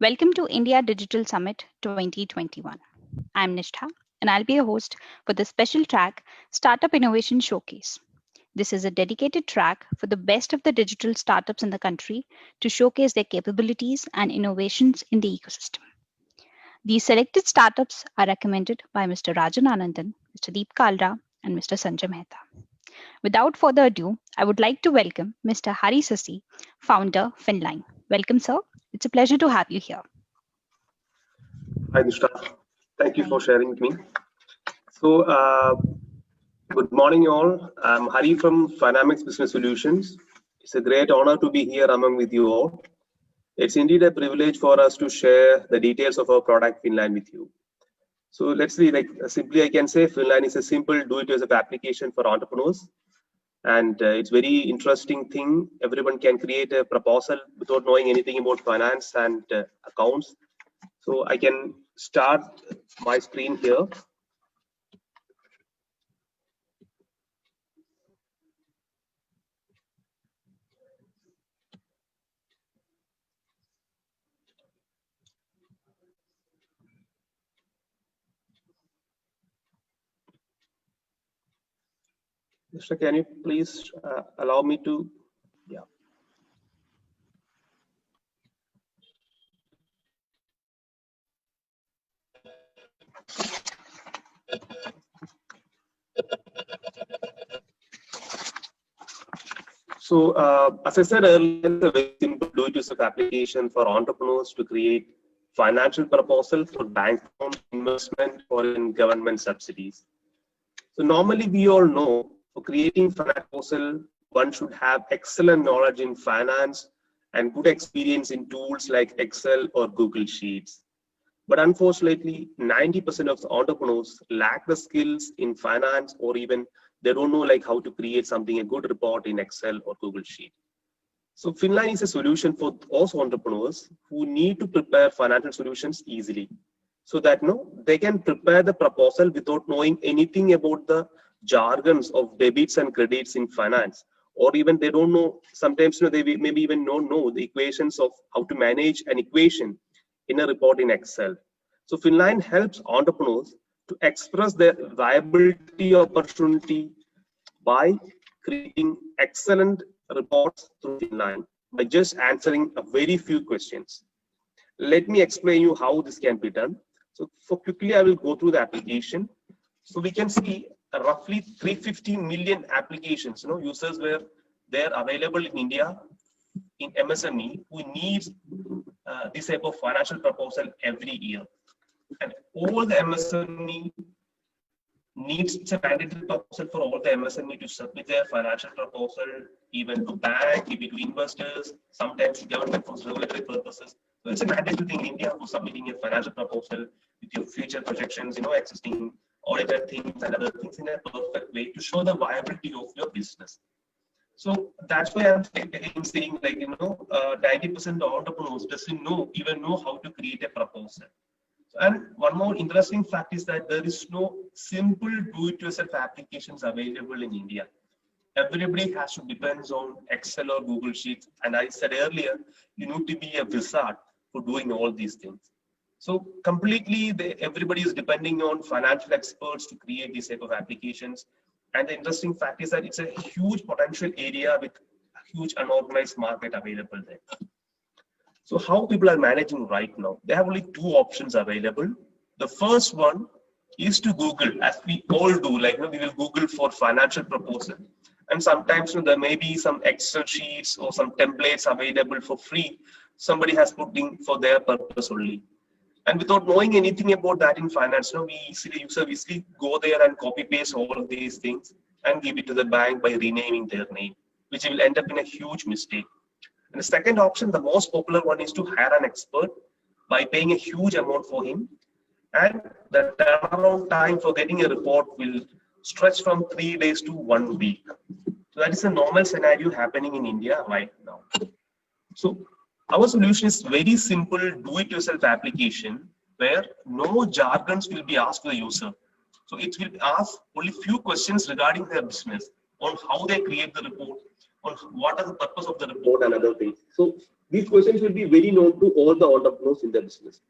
Welcome to India Digital Summit 2021. I'm Nishtha, and I'll be your host for the special track Startup Innovation Showcase. This is a dedicated track for the best of the digital startups in the country to showcase their capabilities and innovations in the ecosystem. These selected startups are recommended by Mr. Rajan Anandan, Mr. Deep Kalra, and Mr. Sanjay Mehta. Without further ado, I would like to welcome Mr. Hari Sasi, founder, Finline. Welcome, sir. It's a pleasure to have you here. Hi, Nishtha. Thank you for sharing with me. So, good morning, all. I'm Hari from Finamics Business Solutions. It's a great honor to be here among with you all. It's indeed a privilege for us to share the details of our product Finline with you. So let's see, simply I can say Finline is a simple do-it-yourself application for entrepreneurs. And it's very interesting thing. Everyone can create a proposal without knowing anything about finance and accounts. So I can start my screen here. Mr. Can you please allow me to, yeah. So as I said earlier, it's a very simple do-it-yourself application for entrepreneurs to create financial proposal for bank loan, investment, or in government subsidies. So normally we all know for creating financial proposal, one should have excellent knowledge in finance and good experience in tools like Excel or Google Sheets. But unfortunately, 90% of the entrepreneurs lack the skills in finance, or even they don't know how to create something, a good report in Excel or Google Sheet. So Finline is a solution for those entrepreneurs who need to prepare financial solutions easily, so that they can prepare the proposal without knowing anything about the jargons of debits and credits in finance, or even they don't know, sometimes they maybe even don't know the equations of how to manage an equation in a report in Excel. So Finline helps entrepreneurs to express their viability opportunity by creating excellent reports through Finline by just answering a very few questions. Let me explain you how this can be done. So for quickly, I will go through the application. So we can see roughly 350 million applications, users were there available in India in MSME who needs this type of financial proposal every year. And all the MSME needs, it's a mandatory proposal for all the MSME to submit their financial proposal, even to bank, even to investors, sometimes government for regulatory purposes. So it's a mandatory thing in India for submitting a financial proposal with your future projections, existing audited things and other things in a perfect way to show the viability of your business. So that's why I'm saying 90% of entrepreneurs doesn't even know how to create a proposal. And one more interesting fact is that there is no simple do-it-yourself applications available in India. Everybody has to depend on Excel or Google Sheets. And I said earlier, you need to be a wizard for doing all these things. So completely, everybody is depending on financial experts to create these type of applications. And the interesting fact is that it's a huge potential area with a huge unorganized market available there. So how people are managing right now? They have only two options available. The first one is to Google, as we all do. We will Google for financial proposal, and sometimes there may be some Excel sheets or some templates available for free. Somebody has put in for their purpose only, and without knowing anything about that in finance, we easily go there and copy paste all of these things and give it to the bank by renaming their name, which will end up in a huge mistake. And the second option, the most popular one, is to hire an expert by paying a huge amount for him. And the turnaround time for getting a report will stretch from 3 days to 1 week. So that is a normal scenario happening in India right now. So our solution is very simple, do-it-yourself application where no jargons will be asked to the user. So it will ask only few questions regarding their business, on how they create the report, on what is the purpose of the report and other things. So These questions will be very known to all the entrepreneurs in the business.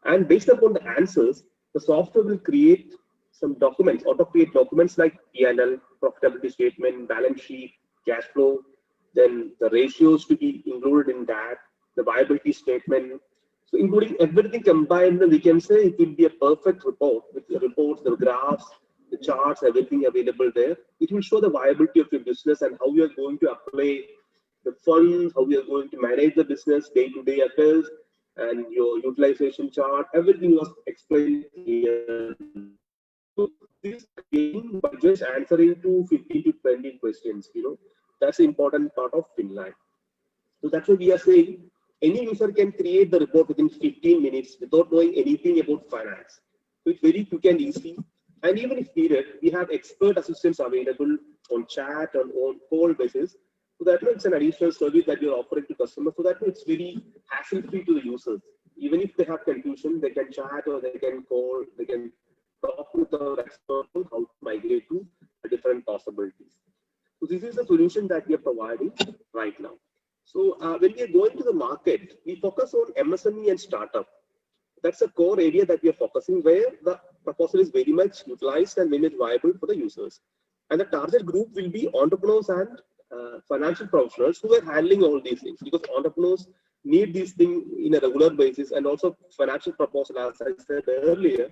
And based upon the answers, the software will create some documents, auto-create documents like P&L, profitability statement, balance sheet, cash flow, then the ratios to be included in that, the viability statement. So including everything combined, we can say it will be a perfect report with the reports, the graphs, the charts, everything available there. It will show the viability of your business and how you are going to apply the funds, how you are going to manage the business day-to-day affairs, and your utilization chart. Everything was explained here. So this again by just answering to 15 to 20 questions, that's the important part of Finland. So that's why we are saying any user can create the report within 15 minutes without knowing anything about finance. So it's very quick and easy. And even if needed, we have expert assistants available on chat and on call basis. So that means it's an additional service that you're offering to customers. So that means it's very hassle-free to the users. Even if they have confusion, they can chat or they can call, they can talk with our expert on how to migrate to different possibilities. So this is the solution that we are providing right now. So when we are going to the market, we focus on MSME and startup. That's a core area that we are focusing, where the proposal is very much utilized and very much viable for the users. And the target group will be entrepreneurs and financial professionals who are handling all these things, because entrepreneurs need these things in a regular basis, and also financial proposal, as I said earlier,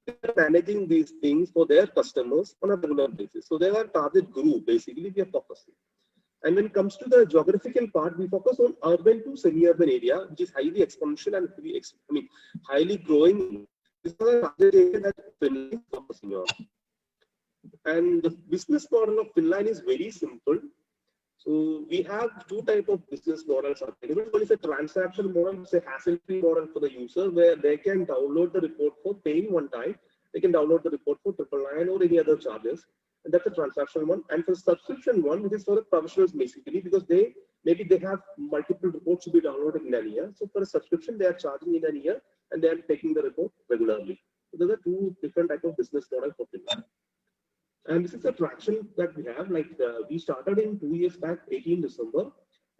they're managing these things for their customers on a regular basis. So they are target group, basically, we are focusing. And when it comes to the geographical part, we focus on urban to semi-urban area, which is highly exponential and highly growing. This is the target area that Finland is focusing on. And the business model of Finland is very simple. So we have two types of business models available. One is a transaction model, it's a hassle-free model for the user, where they can download the report for paying one time. They can download the report for 999 or any other charges. And that's a transaction one. And for subscription one, which is for the professionals basically, because they have multiple reports to be downloaded in a year. So for a subscription, they are charging in a year and they are taking the report regularly. So there are two different types of business models for Finland. And this is the traction that we have. We started in 2 years back, 18 December.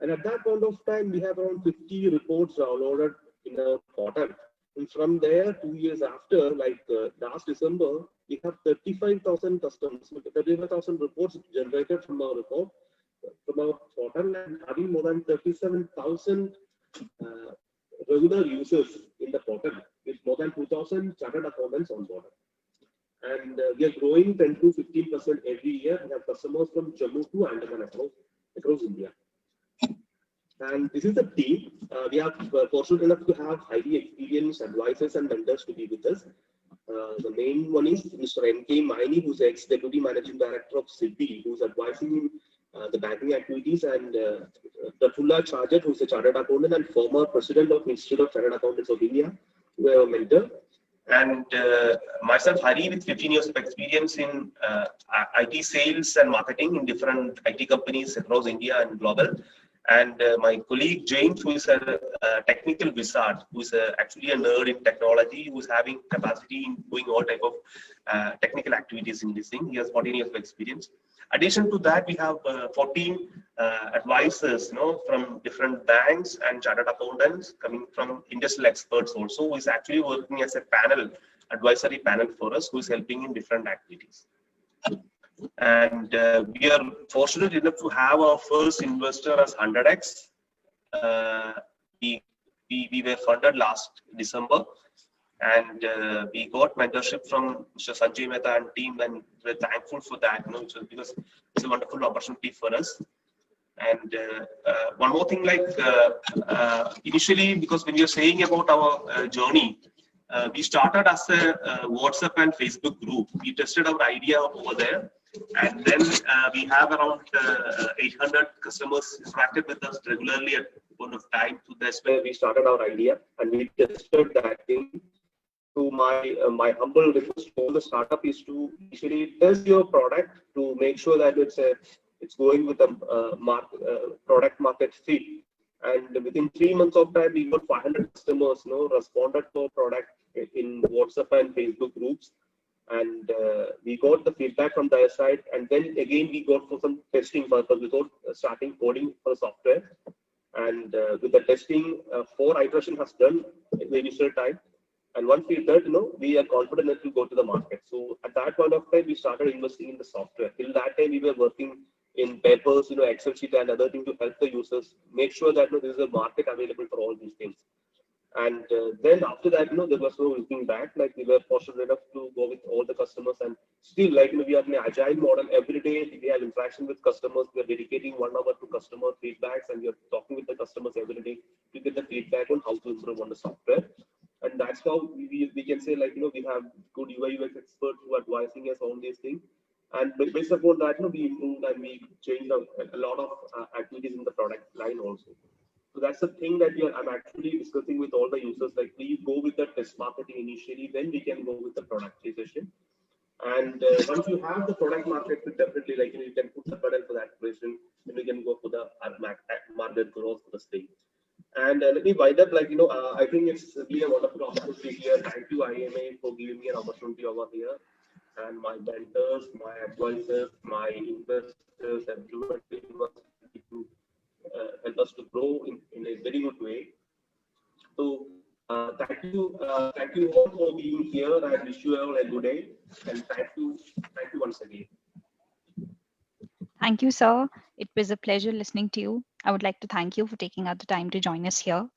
And at that point of time, we have around 50 reports downloaded in a portal. And from there, 2 years after, last December, we have 35,000 customers, 35,000 reports generated from our report, from our portal, and having more than 37,000 regular users in the portal, with more than 2,000 chartered accountants on board. And we are growing 10 to 15% every year. We have customers from Jammu to Andaman across India. And this is the team. We are fortunate enough to have highly experienced advisors and mentors to be with us. The main one is Mr. N.K. Maini, who's the ex-deputy managing director of Citi, who's advising the banking activities, and Prafulla Charjat, who's a chartered accountant and former president of Institute of Chartered Accountants of India, who are a mentor. And myself, Hari, with 15 years of experience in IT sales and marketing in different IT companies across India and global. And my colleague James, who is a technical wizard, who is actually a nerd in technology, who is having capacity in doing all type of technical activities in this thing. He has 14 years of experience. Addition to that, we have 14 advisors, from different banks and chartered accountants, coming from industrial experts also, who is actually working as a advisory panel for us, who is helping in different activities. And we are fortunate enough to have our first investor as 100x. We were funded last December, and we got mentorship from Mr. Sanjay Mehta and team, and we're thankful for that, because it's a wonderful opportunity for us. And one more thing, initially, because when you're saying about our journey, we started as a WhatsApp and Facebook group. We tested our idea over there. And then we have around 800 customers interacted with us regularly at one of time. So that's where we started our idea, and we tested that thing. So my humble request to all the startup is to initially test your product to make sure that it's going with a product market fit. And within 3 months of time, we got 500 customers, responded to our product in WhatsApp and Facebook groups. And we got the feedback from their side, and then again we got for some testing purpose without starting coding for software. And with the testing, 4 iterations has done in the initial time. And once we did, we are confident that we go to the market. So at that point of time, we started investing in the software. Till that time, we were working in papers, Excel sheet and other things to help the users make sure that there is a market available for all these things. And then after that, there was no looking back. Like we were fortunate enough to go with all the customers, and still, like we are in an agile model. Every day we have interaction with customers. We are dedicating 1 hour to customer feedbacks, and we are talking with the customers every day to get the feedback on how to improve on the software. And that's how we can say, like we have good UI UX experts who are advising us on these things. And based upon that, we improved and we changed a lot of activities in the product line also. So that's the thing that I'm actually discussing with all the users. Like, please go with the test marketing initially, then we can go with the productization. And once you have the product market fit, definitely, like you can put the pedal for that person, then we can go for the market growth for the state. And let me wind up, like I think it's really a wonderful opportunity here. Thank you, IMA, for giving me an opportunity over here, and my mentors, my advisors, my investors, everyone to help us to grow in a very good way. So thank you all for being here. I wish you all a good day, and thank you once again. Thank you, sir. It was a pleasure listening to you. I would like to thank you for taking out the time to join us here.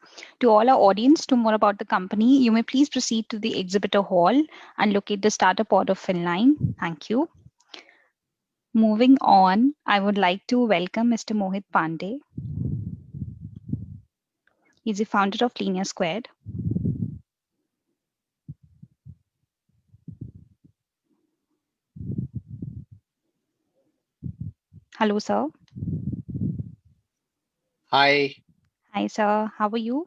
To all our audience, to more about the company, you may please proceed to the exhibitor hall and locate the starter pod of Finline. Thank you. Moving on, I would like to welcome Mr. Mohit Pandey. He's the founder of Linear Squared. Hello, sir. Hi. Hi, sir. How are you?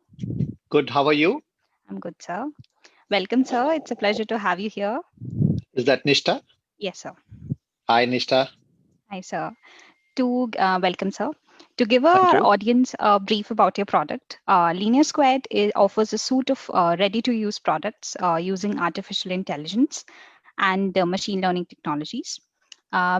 Good. How are you? I'm good, sir. Welcome, sir. It's a pleasure to have you here. Is that Nishta? Yes, sir. Hi, Nishta. Hi, sir. Welcome, sir. To give our audience a brief about your product, Linear Squared offers a suite of ready-to-use products using artificial intelligence and machine learning technologies.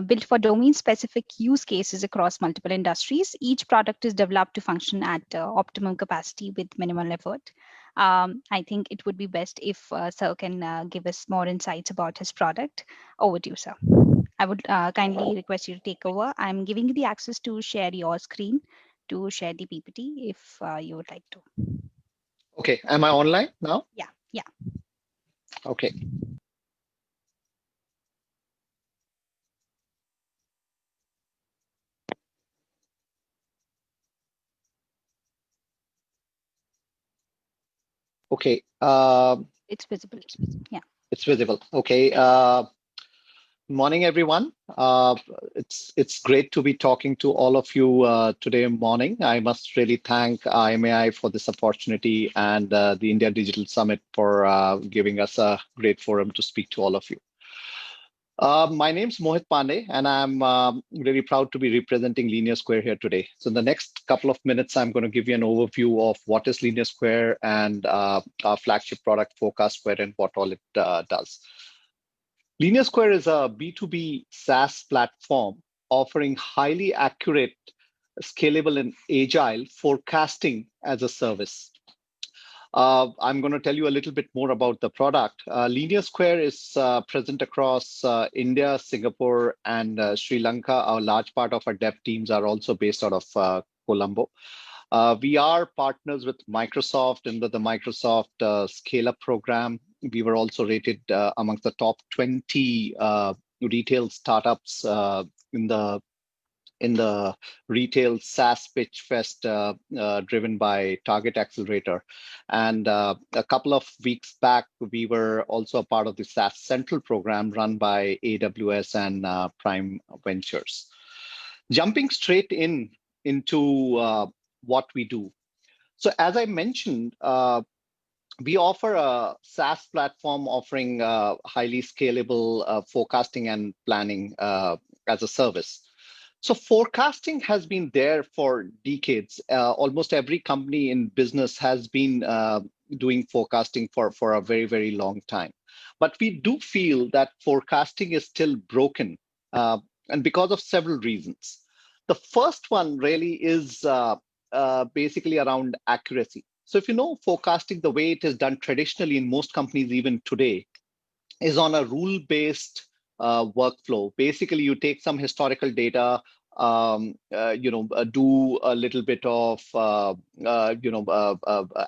Built for domain-specific use cases across multiple industries, each product is developed to function at optimum capacity with minimal effort. I think it would be best if sir can give us more insights about his product. Over to you, sir. I would kindly request you to take over. I'm giving you the access to share your screen to share the PPT if you would like to. Okay. Am I online now? Yeah. Okay. Okay. It's visible. Yeah. It's visible. Okay. Morning, everyone. It's great to be talking to all of you today morning. I must really thank IMAI for this opportunity and the India Digital Summit for giving us a great forum to speak to all of you. My name's Mohit Pandey, and I'm really proud to be representing Linear Square here today. So in the next couple of minutes, I'm going to give you an overview of what is Linear Square and our flagship product, Forecast Square, and what all it does. Linear Square is a B2B SaaS platform offering highly accurate, scalable, and agile forecasting as a service. I'm going to tell you a little bit more about the product. Linear Square is present across India, Singapore, and Sri Lanka. A large part of our dev teams are also based out of Colombo. We are partners with Microsoft and with the Microsoft Scale Up program. We were also rated amongst the top 20 retail startups in the retail SaaS Pitch Fest driven by Target Accelerator. And a couple of weeks back, we were also a part of the SaaS Central program run by AWS and Prime Ventures. Jumping straight into what we do. So as I mentioned, we offer a SaaS platform offering highly scalable forecasting and planning as a service. So forecasting has been there for decades. Almost every company in business has been doing forecasting for a very, very long time. But we do feel that forecasting is still broken, and because of several reasons. The first one really is basically around accuracy. So if you know forecasting, the way it is done traditionally in most companies, even today, is on a rule-based workflow. Basically, you take some historical data, do a little bit of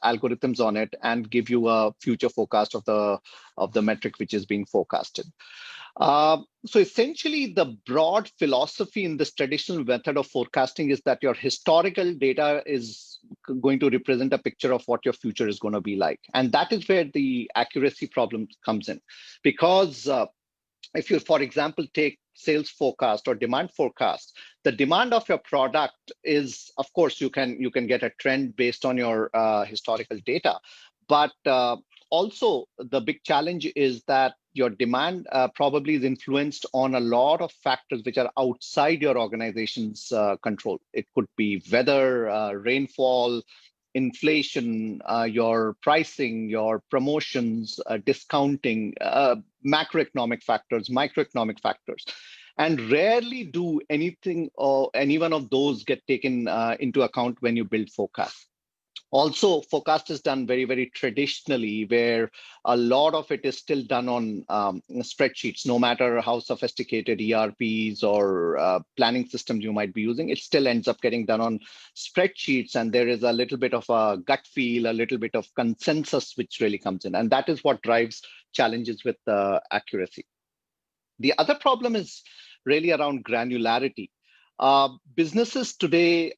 algorithms on it, and give you a future forecast of the metric which is being forecasted. So essentially, the broad philosophy in this traditional method of forecasting is that your historical data is going to represent a picture of what your future is going to be like. And that is where the accuracy problem comes in. Because if you, for example, take sales forecast or demand forecast, the demand of your product is, of course, you can get a trend based on your historical data. But also, the big challenge is that your demand probably is influenced on a lot of factors which are outside your organization's control. It could be weather, rainfall, inflation, your pricing, your promotions, discounting, macroeconomic factors, microeconomic factors. And rarely do anything or any one of those get taken into account when you build forecasts. Also, forecast is done very, very traditionally, where a lot of it is still done on spreadsheets. No matter how sophisticated ERPs or planning systems you might be using, it still ends up getting done on spreadsheets. And there is a little bit of a gut feel, a little bit of consensus, which really comes in. And that is what drives challenges with accuracy. The other problem is really around granularity. Businesses today,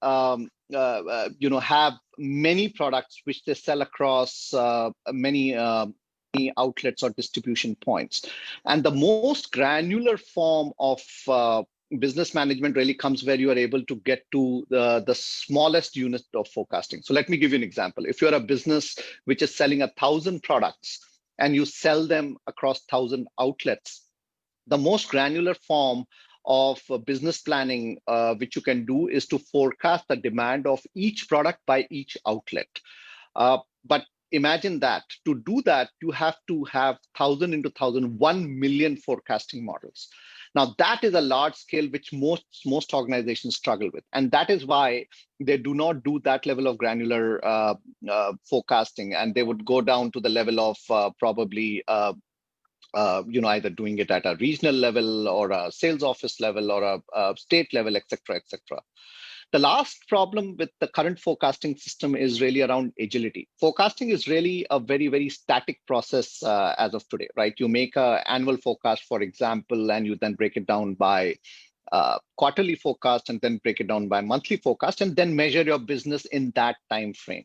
have many products which they sell across many outlets or distribution points, and the most granular form of business management really comes where you are able to get to the smallest unit of forecasting. So let me give you an example. If you're a business which is selling 1,000 products and you sell them across 1,000 outlets, the most granular form of business planning which you can do is to forecast the demand of each product by each outlet. But imagine that to do that, you have to have 1,000 into 1,000, 1 million forecasting models. Now, that is a large scale which most organizations struggle with. And that is why they do not do that level of granular forecasting. And they would go down to the level of probably either doing it at a regional level or a sales office level or a state level, et cetera, et cetera. The last problem with the current forecasting system is really around agility. Forecasting is really a very, very static process as of today, right? You make an annual forecast, for example, and you then break it down by quarterly forecast and then break it down by monthly forecast and then measure your business in that time frame.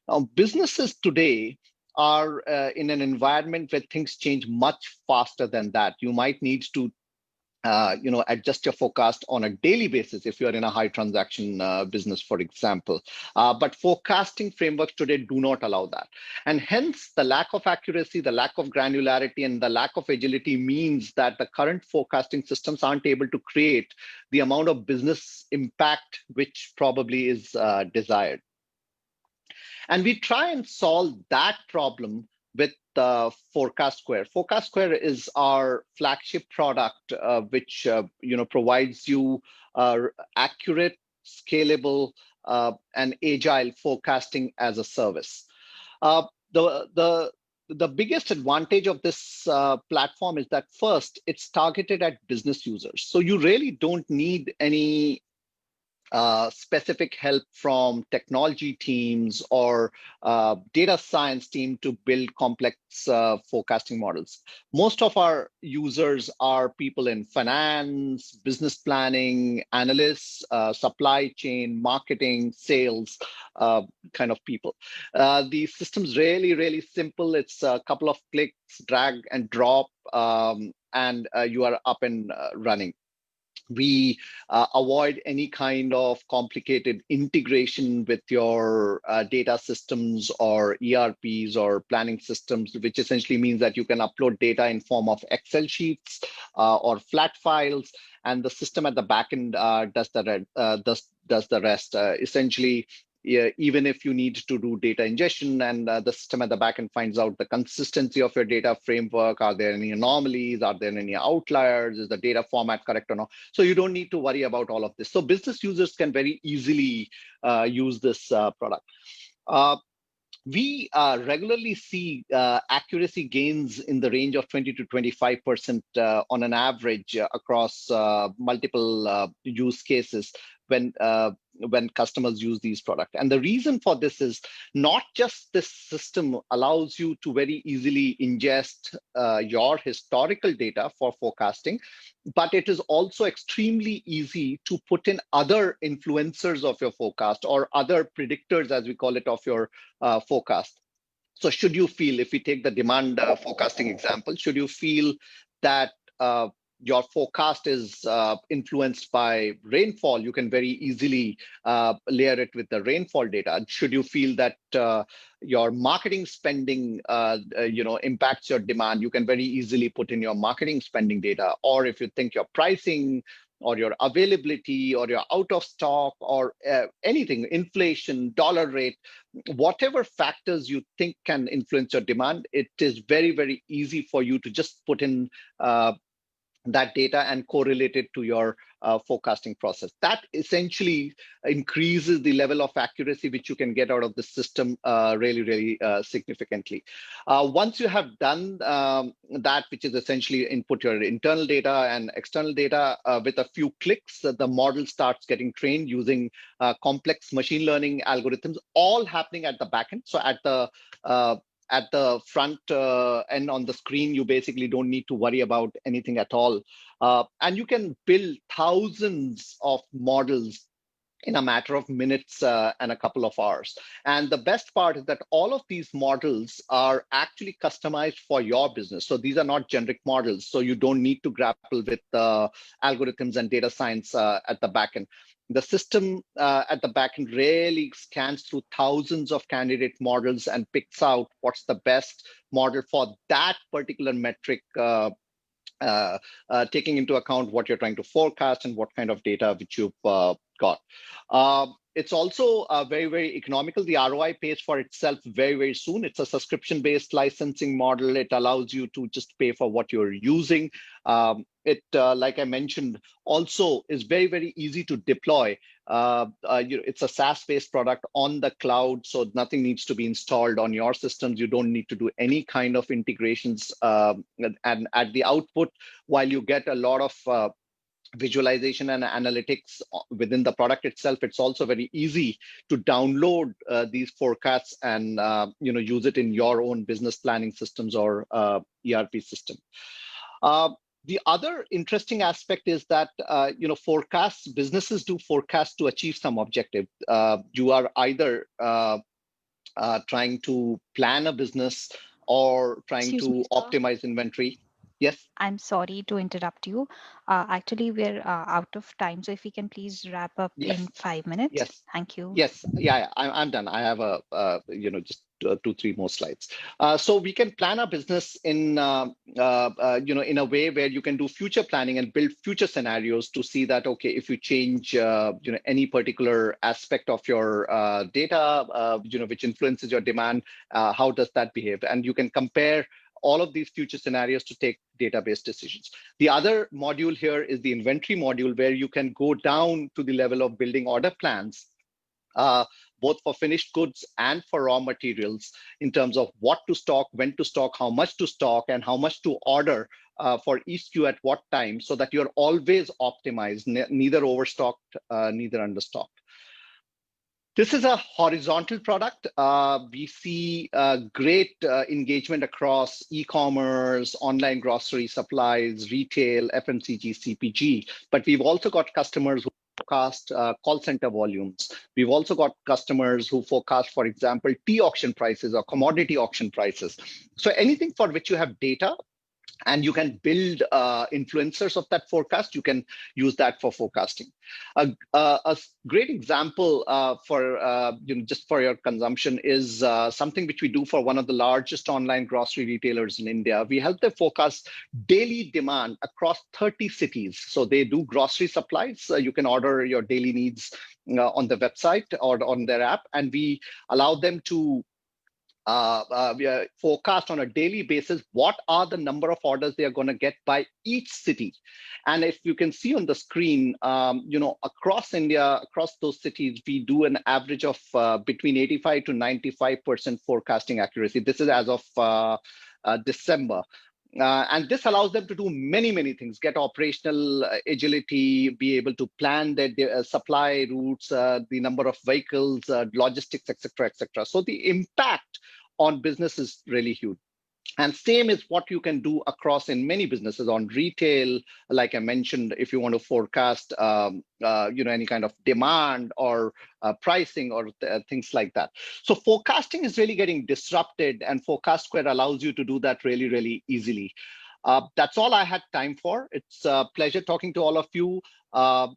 Now, businesses today are in an environment where things change much faster than that. You might need to adjust your forecast on a daily basis if you're in a high transaction business, for example. But forecasting frameworks today do not allow that. And hence, the lack of accuracy, the lack of granularity, and the lack of agility means that the current forecasting systems aren't able to create the amount of business impact which probably is desired. And we try and solve that problem with Forecast Square. Forecast Square is our flagship product, which provides you accurate, scalable, and agile forecasting as a service. The biggest advantage of this platform is that first, it's targeted at business users. So you really don't need any specific help from technology teams or data science team to build complex forecasting models. Most of our users are people in finance, business planning, analysts, supply chain, marketing, sales kind of people. The system's really, really simple. It's a couple of clicks, drag and drop, and you are up and running. We avoid any kind of complicated integration with your data systems or ERPs or planning systems, which essentially means that you can upload data in form of Excel sheets or flat files, and the system at the back end does the rest. Essentially, even if you need to do data ingestion and the system at the back end finds out the consistency of your data framework. Are there any anomalies? Are there any outliers? Is the data format correct or not? So you don't need to worry about all of this. So business users can very easily use this product. We regularly see accuracy gains in the range of 20 to 25% on an average across multiple use cases when customers use these products. And the reason for this is not just this system allows you to very easily ingest your historical data for forecasting, but it is also extremely easy to put in other influencers of your forecast or other predictors, as we call it, of your forecast. So should you feel, if we take the demand forecasting example, should you feel that your forecast is influenced by rainfall, you can very easily layer it with the rainfall data. Should you feel that your marketing spending impacts your demand, you can very easily put in your marketing spending data. Or if you think your pricing or your availability or your out of stock or anything, inflation, dollar rate, whatever factors you think can influence your demand, it is very, very easy for you to just put in that data and correlate it to your forecasting process. That essentially increases the level of accuracy which you can get out of the system really, really significantly. Once you have done that, which is essentially input your internal data and external data, with a few clicks, the model starts getting trained using complex machine learning algorithms, all happening at the back end. So at the front end on the screen, you basically don't need to worry about anything at all. And you can build thousands of models in a matter of minutes and a couple of hours. And the best part is that all of these models are actually customized for your business. So these are not generic models. So you don't need to grapple with algorithms and data science at the back end. The system at the back end really scans through thousands of candidate models and picks out what's the best model for that particular metric, taking into account what you're trying to forecast and what kind of data which you've got. It's also very, very economical. The ROI pays for itself very, very soon. It's a subscription-based licensing model. It allows you to just pay for what you're using. It, like I mentioned, also is very, very easy to deploy. It's a SaaS-based product on the cloud, so nothing needs to be installed on your systems. You don't need to do any kind of integrations. And at the output, while you get a lot of visualization and analytics within the product itself, it's also very easy to download these forecasts and use it in your own business planning systems or ERP system. The other interesting aspect is that businesses do forecasts to achieve some objective. You are either trying to plan a business or trying to optimize inventory. Yes. I'm sorry to interrupt you. Actually, we're out of time. So if we can please wrap up in 5 minutes. Yes. Thank you. Yes. Yeah, I'm done. I have just 2-3 more slides. So we can plan our business in in a way where you can do future planning and build future scenarios to see that, okay, if you change any particular aspect of your data which influences your demand, how does that behave? And you can compare all of these future scenarios to take database decisions. The other module here is the inventory module, where you can go down to the level of building order plans, both for finished goods and for raw materials, in terms of what to stock, when to stock, how much to stock, and how much to order for each SKU at what time, so that you're always optimized, neither overstocked, neither understocked. This is a horizontal product. We see great engagement across e-commerce, online grocery supplies, retail, FMCG, CPG. But we've also got customers who forecast call center volumes. We've also got customers who forecast, for example, tea auction prices or commodity auction prices. So anything for which you have data and you can build influencers of that forecast. You can use that for forecasting. A great example for just for your consumption is something which we do for one of the largest online grocery retailers in India. We help them forecast daily demand across 30 cities. So they do grocery supplies. You can order your daily needs on the website or on their app, and we allow them to forecast on a daily basis what are the number of orders they are going to get by each city. And if you can see on the screen, across India, across those cities, we do an average of between 85 to 95% forecasting accuracy. This is as of December. And this allows them to do many, many things, get operational agility, be able to plan their supply routes, the number of vehicles, logistics, et cetera, et cetera. So the impact on business is really huge. And same is what you can do across in many businesses on retail. Like I mentioned, if you want to forecast, any kind of demand or pricing or things like that. So forecasting is really getting disrupted, and Forecast Square allows you to do that really, really easily. That's all I had time for. It's a pleasure talking to all of you.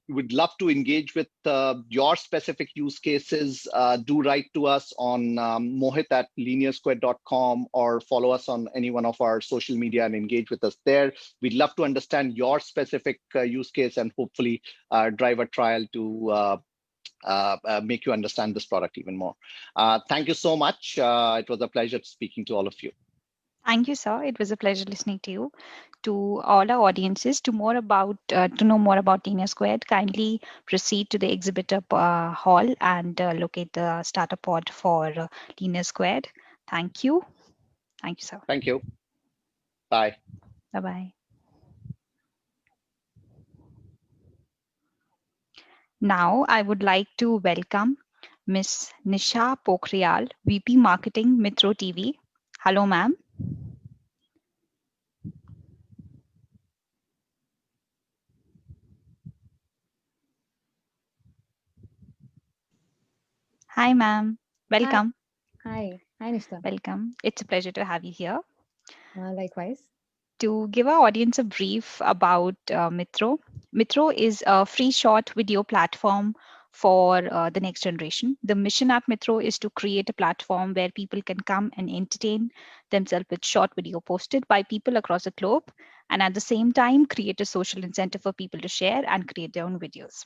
We'd love to engage with your specific use cases. Do write to us on mohit@linearsquare.com or follow us on any one of our social media and engage with us there. We'd love to understand your specific use case and hopefully drive a trial to make you understand this product even more. Thank you so much. It was a pleasure speaking to all of you. Thank you, sir. It was a pleasure listening to you. To all our audiences, to know more about Linear Squared, kindly proceed to the exhibitor hall and locate the starter pod for Linear Squared. Thank you. Thank you, sir. Thank you. Bye. Bye-bye. Now, I would like to welcome Ms. Nisha Pokhriyal, VP Marketing, Metro TV. Hello, ma'am. Hi, ma'am. Welcome. Hi, Nishtha. Welcome. It's a pleasure to have you here. Likewise. To give our audience a brief about Metro. Metro is a free short video platform for the next generation. The mission at Metro is to create a platform where people can come and entertain themselves with short video posted by people across the globe, and at the same time create a social incentive for people to share and create their own videos.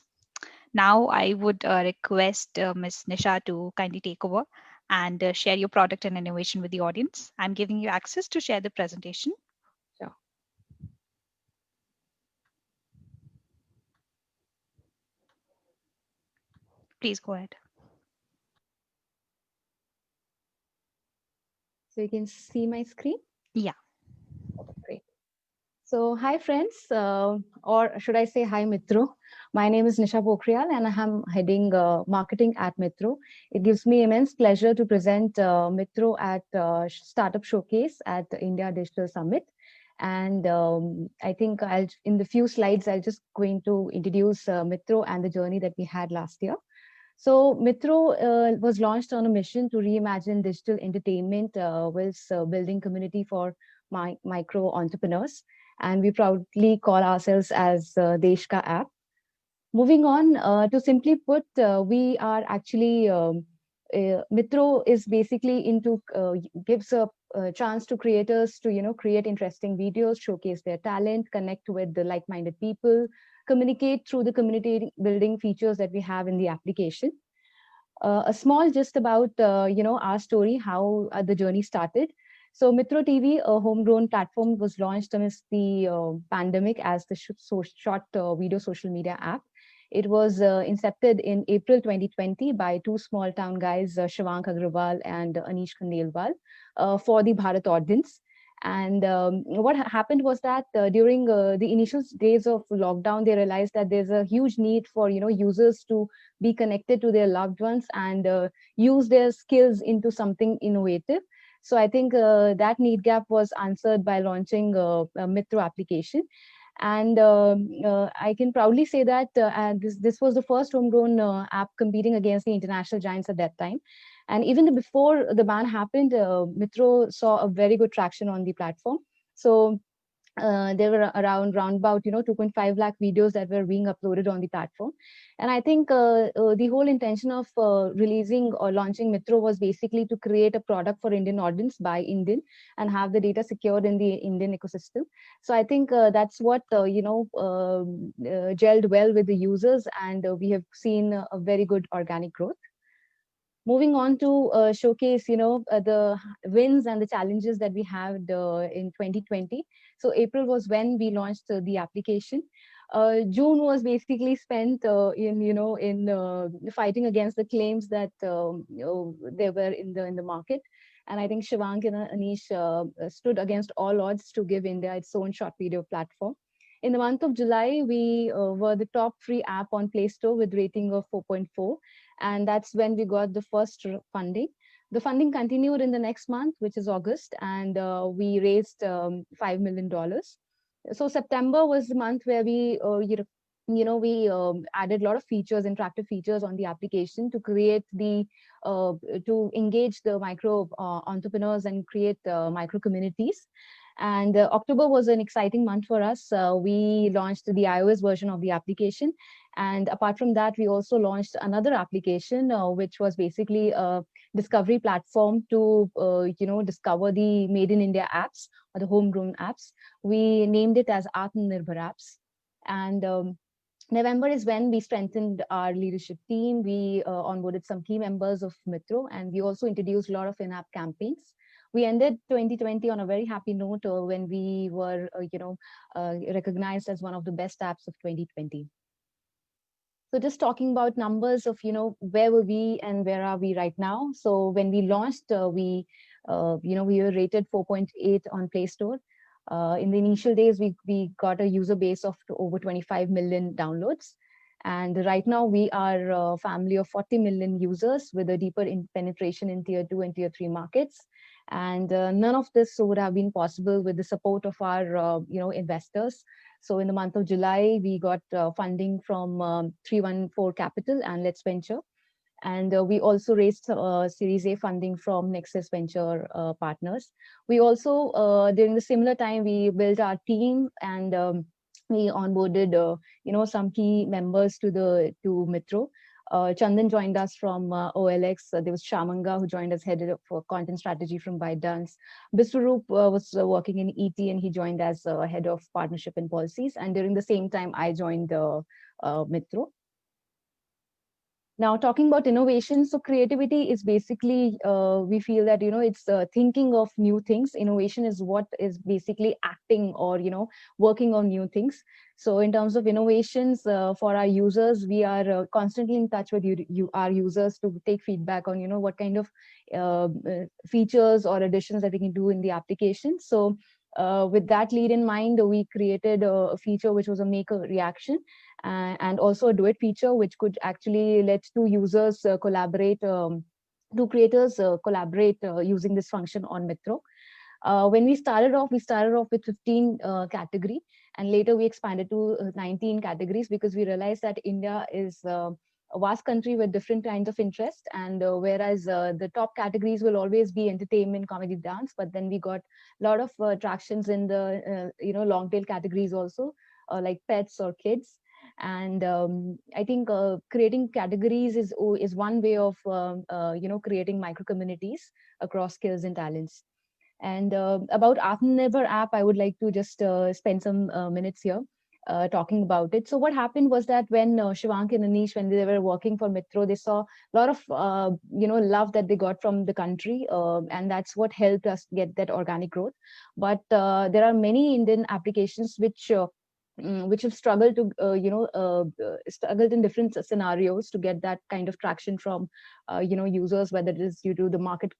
Now I would request Ms. Nisha to kindly take over and share your product and innovation with the audience. I'm giving you access to share the presentation. Sure. Please go ahead. So you can see my screen? Yeah. Okay, great. So hi friends, or should I say hi Metro. My name is Nisha Pokhriyal and I'm heading marketing at Metro. It gives me immense pleasure to present Metro at Startup Showcase at the India Digital Summit. And I think in the few slides, I'll just going to introduce Metro and the journey that we had last year. So Metro was launched on a mission to reimagine digital entertainment whilst building community for micro entrepreneurs. And we proudly call ourselves as Desh Ka app. Moving on, to simply put, we are actually, Metro is basically gives a chance to creators to, create interesting videos, showcase their talent, connect with the like-minded people, communicate through the community building features that we have in the application. A small gist about, our story, how the journey started. So Metro TV, a homegrown platform, was launched amidst the pandemic as the short video social media app. It was incepted in April 2020 by two small town guys, Shivank Agrawal and Anish Khandelwal, for the Bharat audience. And what happened was that during the initial days of lockdown, they realized that there's a huge need for users to be connected to their loved ones and use their skills into something innovative. So I think that need gap was answered by launching a Metro application. And I can proudly say that this was the first homegrown app competing against the international giants at that time. And even before the ban happened, Metro saw a very good traction on the platform. So there were around round about 2.5 lakh videos that were being uploaded on the platform. And I think the whole intention of releasing or launching Mitro was basically to create a product for Indian audience by Indian and have the data secured in the Indian ecosystem. So I think that's what gelled well with the users, and we have seen a very good organic growth. Moving on to showcase the wins and the challenges that we had in 2020. So April was when we launched the application. June was basically spent in fighting against the claims that there were in the market. And I think Shivank and Anish stood against all odds to give India its own short video platform. In the month of July, we were the top free app on Play Store with rating of 4.4, and that's when we got the first funding. The funding continued in the next month, which is August, and we raised $5 million. So September was the month where we we added a lot of features, interactive features on the application to create to engage the micro entrepreneurs and create micro communities. And October was an exciting month for us. We launched the iOS version of the application. And apart from that, we also launched another application, which was basically a discovery platform to, discover the Made in India apps or the homegrown apps. We named it as Atmanirbhar Apps. And November is when we strengthened our leadership team. We onboarded some key members of Mitro, and we also introduced a lot of in-app campaigns. We ended 2020 on a very happy note when we were, recognized as one of the best apps of 2020. So just talking about numbers of, where were we and where are we right now? So when we launched, we were rated 4.8 on Play Store. In the initial days, we got a user base of over 25 million downloads. And right now we are a family of 40 million users with a deeper penetration in tier 2 and tier 3 markets. And none of this would have been possible with the support of our investors. So in the month of July, we got funding from 314 Capital and Let's Venture. And we also raised Series A funding from Nexus Venture partners. We also, during the similar time, we built our team and we onboarded, some key members to Mitro. Chandan joined us from OLX. There was Shamanga, who joined as head of content strategy from ByteDance. Biswaroop was working in ET, and he joined as head of partnership and policies. And during the same time, I joined Mitro. Now, talking about innovation, so creativity is basically, we feel that, it's thinking of new things. Innovation is what is basically acting or, working on new things. So in terms of innovations for our users, we are constantly in touch with our users to take feedback on, what kind of features or additions that we can do in the application. So with that lead in mind, we created a feature which was a make a reaction and also a duet feature, which could actually let two users collaborate, two creators collaborate using this function on Mitro. When we started off with 15 category, and later we expanded to 19 categories because we realized that India is a vast country with different kinds of interest, and whereas the top categories will always be entertainment, comedy, dance, but then we got a lot of attractions in the long tail categories also, like pets or kids. And I think creating categories is one way of creating micro communities across skills and talents. And about Atmanirbhar app, I would like to just spend some minutes here talking about it. So what happened was that when Shivank and Anish, when they were working for Mitro, they saw a lot of love that they got from the country, and that's what helped us get that organic growth. But there are many Indian applications which have struggled to struggled in different scenarios to get that kind of traction from users, whether it is due to the market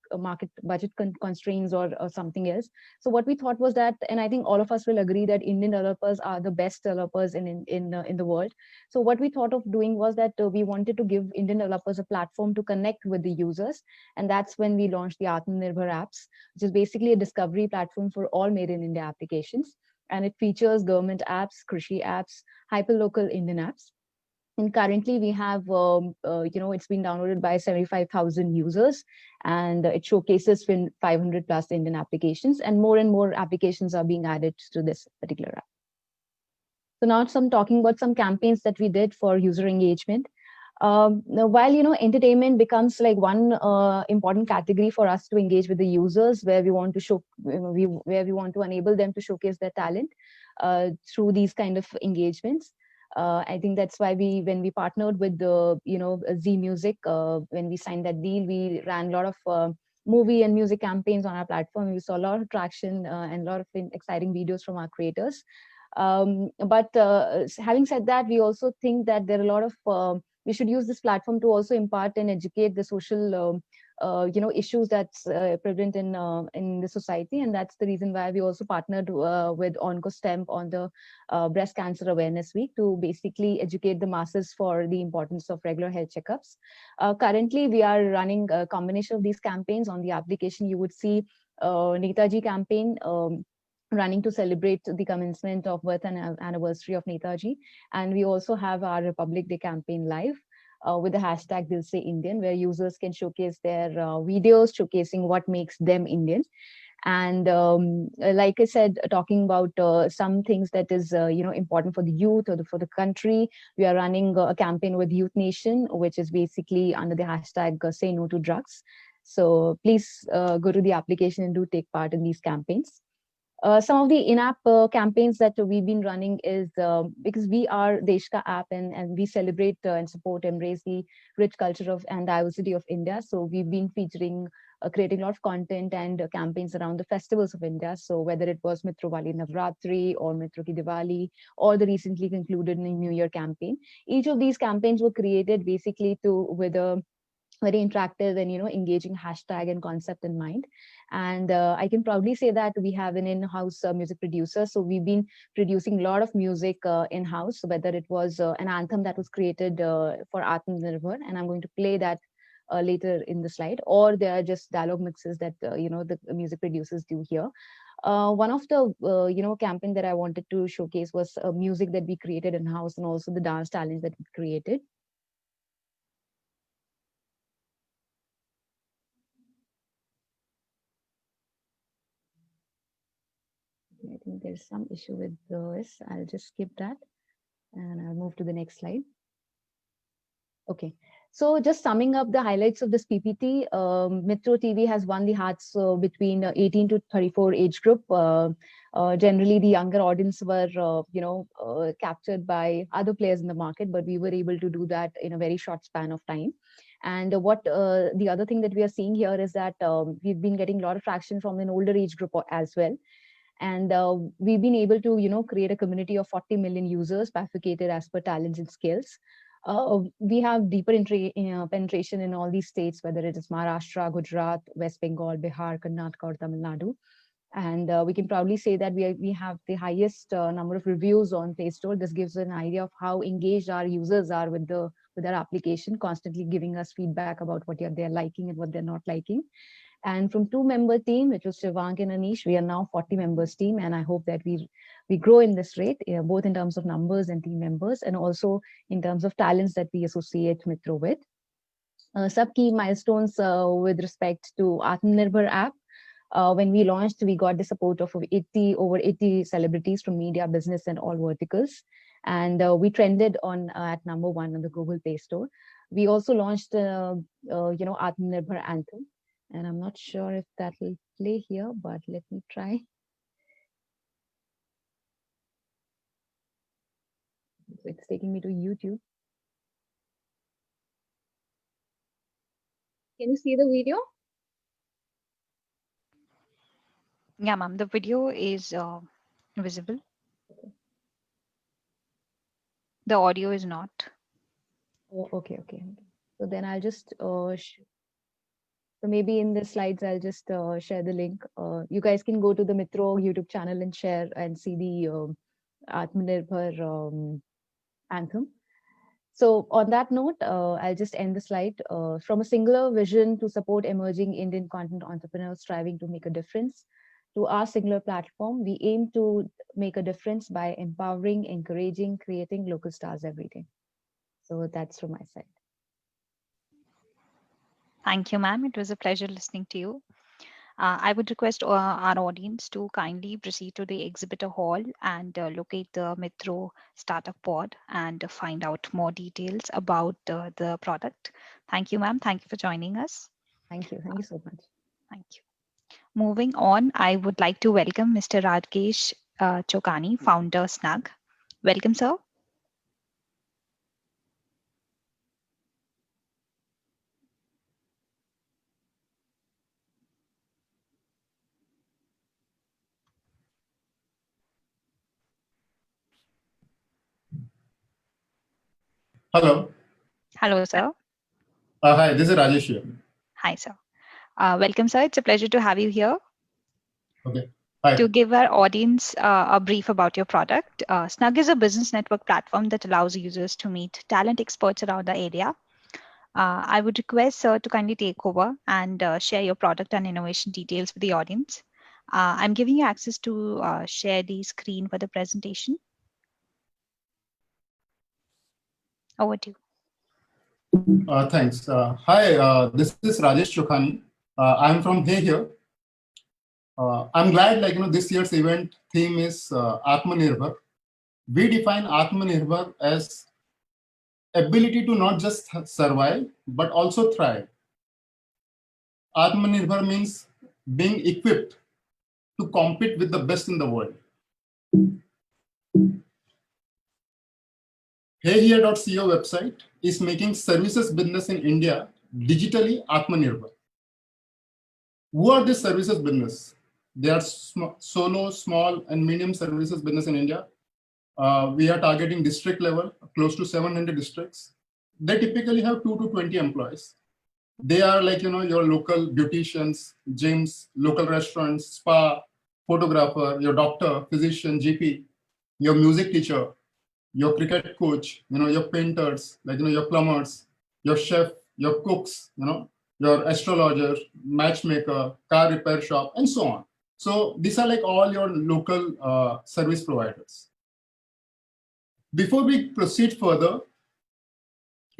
budget constraints or something else. So what we thought was that, and I think all of us will agree, that Indian developers are the best developers in the world. So what we thought of doing was that we wanted to give Indian developers a platform to connect with the users, and that's when we launched the Atmanirbhar apps, which is basically a discovery platform for all made in India applications. And it features government apps, Krishi apps, hyperlocal Indian apps. And currently we have, it's been downloaded by 75,000 users, and it showcases 500 plus Indian applications, and more applications are being added to this particular app. So now some talking about some campaigns that we did for user engagement. Now, while entertainment becomes like one important category for us to engage with the users, where we want to show, where we want to enable them to showcase their talent through these kind of engagements. I think that's why when we partnered with the Z Music, when we signed that deal, we ran a lot of movie and music campaigns on our platform. We saw a lot of traction and a lot of exciting videos from our creators. But having said that, we also think that there are a lot of we should use this platform to also impart and educate the social issues that's prevalent in the society, and that's the reason why we also partnered with OncoStemp on the Breast Cancer Awareness Week to basically educate the masses for the importance of regular health checkups. Currently, we are running a combination of these campaigns on the application. You would see Netaji campaign. Running to celebrate the commencement of birth and anniversary of Netaji. And we also have our Republic Day campaign live with the hashtag Dil Se Indian, where users can showcase their videos showcasing what makes them Indian. And like I said, talking about some things that is important for the youth or for the country, we are running a campaign with Youth Nation, which is basically under the hashtag Say No to Drugs. So please go to the application and do take part in these campaigns. Some of the in-app campaigns that we've been running is because we are Deshka app, and we celebrate and support, embrace the rich culture of and diversity of India. So we've been featuring, creating a lot of content and campaigns around the festivals of India. So whether it was Mitro Wali Navratri or Mitro Ki Diwali or the recently concluded New Year campaign, each of these campaigns were created basically with a very interactive and engaging hashtag and concept in mind. And I can proudly say that we have an in-house music producer, so we've been producing a lot of music in-house, whether it was an anthem that was created for Atmanirbhar, and I'm going to play that later in the slide, or there are just dialogue mixes that the music producers do here. One of the campaign that I wanted to showcase was music that we created in-house, and also the dance challenge that we created. I think there's some issue with this. I'll just skip that and I'll move to the next slide. Okay, so just summing up the highlights of this PPT, Metro TV has won the hearts between 18 to 34 age group. Generally, the younger audience were, captured by other players in the market, but we were able to do that in a very short span of time. And what the other thing that we are seeing here is that we've been getting a lot of traction from an older age group as well. And we've been able to, create a community of 40 million users bifurcated as per talents and skills. We have deeper penetration in all these states, whether it is Maharashtra, Gujarat, West Bengal, Bihar, Karnataka, or Tamil Nadu. And we can proudly say that we have the highest number of reviews on Play Store. This gives an idea of how engaged our users are with our application, constantly giving us feedback about what they're liking and what they're not liking. And from 2-member team, which was Shivank and Anish, we are now 40 members team. And I hope that we grow in this rate, both in terms of numbers and team members, and also in terms of talents that we associate Metro with. Some key milestones with respect to Atmanirbhar app. When we launched, we got the support of over 80 celebrities from media, business, and all verticals. And we trended at number 1 on the Google Play Store. We also launched, Atmanirbhar Anthem. And I'm not sure if that will play here, but let me try. So it's taking me to YouTube. Can you see the video? Yeah, ma'am. The video is visible. Okay. The audio is not. Oh, okay. So then I'll just so maybe in the slides, I'll just share the link. You guys can go to the Metro YouTube channel and share and see the Atmanirbhar anthem. So on that note, I'll just end the slide. From a singular vision to support emerging Indian content entrepreneurs striving to make a difference, to our singular platform, we aim to make a difference by empowering, encouraging, creating local stars every day. So that's from my side. Thank you, ma'am. It was a pleasure listening to you. I would request our audience to kindly proceed to the exhibitor hall and locate the Mitro startup pod and find out more details about the product. Thank you, ma'am. Thank you for joining us. Thank you. Thank you so much. Thank you. Moving on, I would like to welcome Mr. Radkesh Chokani, founder Snug. Welcome, sir. Hello. Hello, sir. Hi, this is Rajesh here. Hi, sir. Welcome, sir. It's a pleasure to have you here. Okay. Hi. To give our audience a brief about your product, Snug is a business network platform that allows users to meet talent experts around the area. I would request sir to kindly take over and share your product and innovation details with the audience. I'm giving you access to share the screen for the presentation. Over to you. Thanks. Hi, this is Radkesh Chokani. I'm from here. I'm glad, this year's event theme is Atmanirbhar. We define Atmanirbhar as ability to not just survive, but also thrive. Atmanirbhar means being equipped to compete with the best in the world. HeyHere.co website is making services business in India digitally Atmanirbhar. Who are these services business? They are solo, small, and medium services business in India. We are targeting district level, close to 700 districts. They typically have 2 to 20 employees. They are your local beauticians, gyms, local restaurants, spa, photographer, your doctor, physician, GP, your music teacher, your cricket coach, your painters, your plumbers, your chef, your cooks, your astrologer, matchmaker, car repair shop, and so on. So these are all your local service providers. Before we proceed further,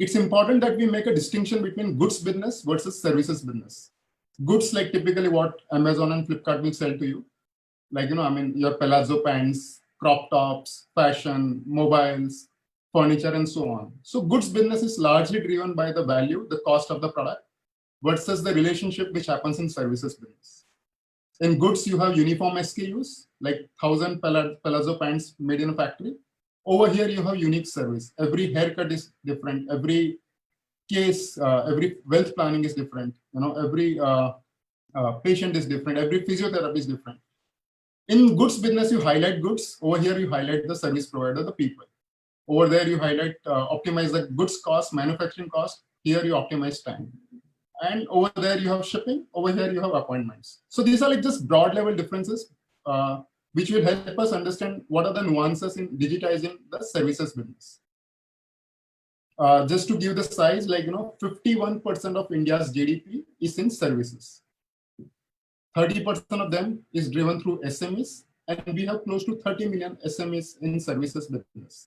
it's important that we make a distinction between goods business versus services business. Goods typically what Amazon and Flipkart will sell to you. Your palazzo pants, crop tops, fashion, mobiles, furniture, and so on. So goods business is largely driven by the value, the cost of the product, versus the relationship which happens in services business. In goods, you have uniform SKUs, 1,000 palazzo pants made in a factory. Over here, you have unique service. Every haircut is different. Every case, every wealth planning is different. Every patient is different. Every physiotherapy is different. In goods business, you highlight goods. Over here, you highlight the service provider, the people. Over there, you highlight, optimize the goods cost, manufacturing cost. Here, you optimize time. And over there, you have shipping. Over here, you have appointments. So these are just broad level differences, which will help us understand what are the nuances in digitizing the services business. Just to give the size, 51% of India's GDP is in services. 30% of them is driven through SMEs, and we have close to 30 million SMEs in services business.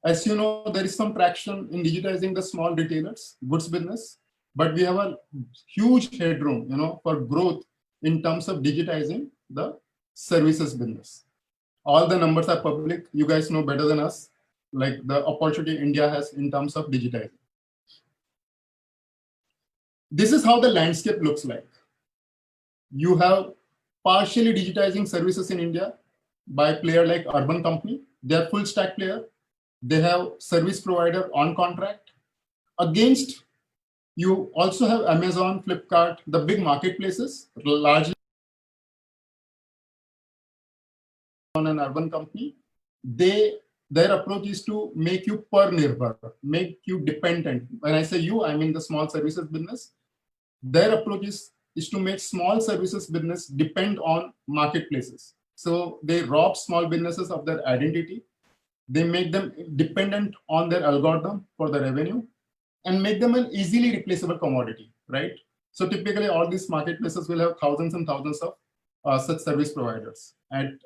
As you know, there is some traction in digitizing the small retailers, goods business, but we have a huge headroom, for growth in terms of digitizing the services business. All the numbers are public. You guys know better than us, the opportunity India has in terms of digitizing. This is how the landscape looks like. You have partially digitizing services in India by a player like Urban Company. They are full stack player. They have service provider on contract. Against, you also have Amazon, Flipkart, the big marketplaces, largely on an Urban Company. Their approach is to make you per-nirbhar, make you dependent. When I say you, I mean the small services business. Their approach is to make small services business depend on marketplaces. So they rob small businesses of their identity. They make them dependent on their algorithm for the revenue and make them an easily replaceable commodity, right? So typically all these marketplaces will have thousands and thousands of such service providers and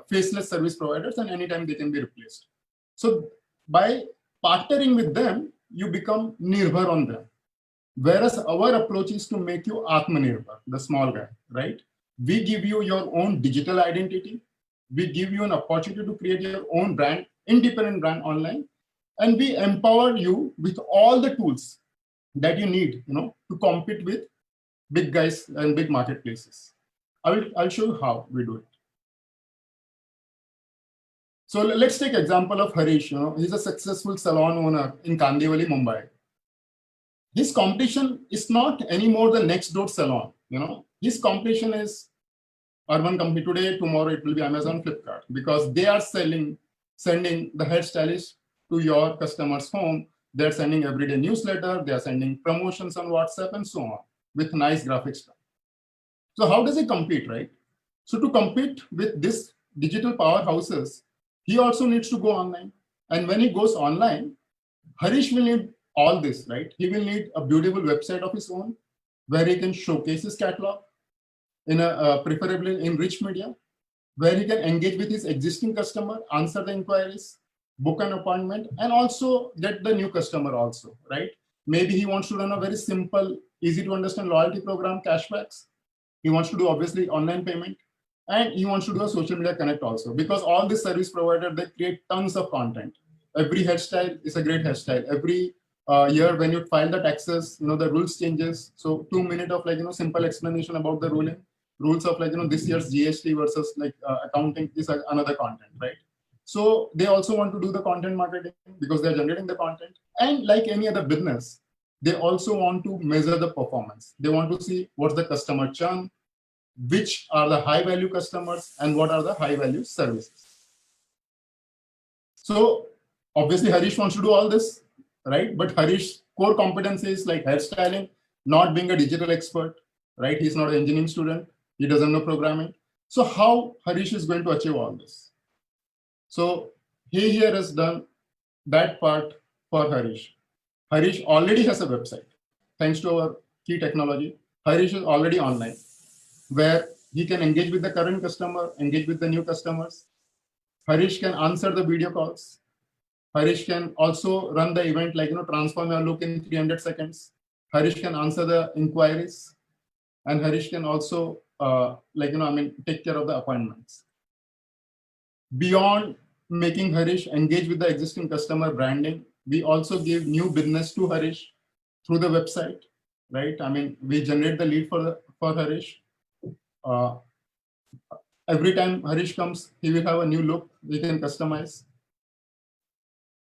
faceless service providers, and anytime they can be replaced. So by partnering with them, you become nirbhar on them. Whereas our approach is to make you Atmanirbhar, the small guy, right? We give you your own digital identity. We give you an opportunity to create your own brand, independent brand online. And we empower you with all the tools that you need, to compete with big guys and big marketplaces. I'll show you how we do it. So let's take example of Harish. He's a successful salon owner in Kandivali, Mumbai. His competition is not anymore the next door salon. His competition is urban company today. Tomorrow it will be Amazon, Flipkart, because they are sending the hairstylist to your customer's home. They're sending everyday newsletter. They are sending promotions on WhatsApp and so on with nice graphics. So how does he compete, right? So to compete with this digital powerhouses, he also needs to go online. And when he goes online, Harish will need all this, right? He will need a beautiful website of his own where he can showcase his catalog in a preferably in rich media, where he can engage with his existing customer, answer the inquiries, book an appointment, and also get the new customer also, right? Maybe he wants to run a very simple, easy to understand loyalty program, cashbacks. He wants to do obviously online payment, and he wants to do a social media connect also, because all this service provider, they create tons of content. Every hairstyle is a great hairstyle. Every year when you file the taxes, the rules changes. So 2 minutes of simple explanation about the rules of this year's GST versus accounting is another content, right? So they also want to do the content marketing because they're generating the content. And like any other business, they also want to measure the performance. They want to see what's the customer churn, which are the high value customers, and what are the high value services. So obviously Harish wants to do all this, right? But Harish's core competency is like hairstyling, not being a digital expert, right? He's not an engineering student. He doesn't know programming. So how Harish is going to achieve all this? So he here has done that part for Harish. Harish already has a website. Thanks to our key technology, Harish is already online, where he can engage with the current customer, engage with the new customers. Harish can answer the video calls. Harish can also run the event transform your look in 300 seconds. Harish can answer the inquiries, and Harish can also take care of the appointments. Beyond making Harish engage with the existing customer branding, we also give new business to Harish through the website, right? We generate the lead for Harish. Every time Harish comes, he will have a new look we can customize.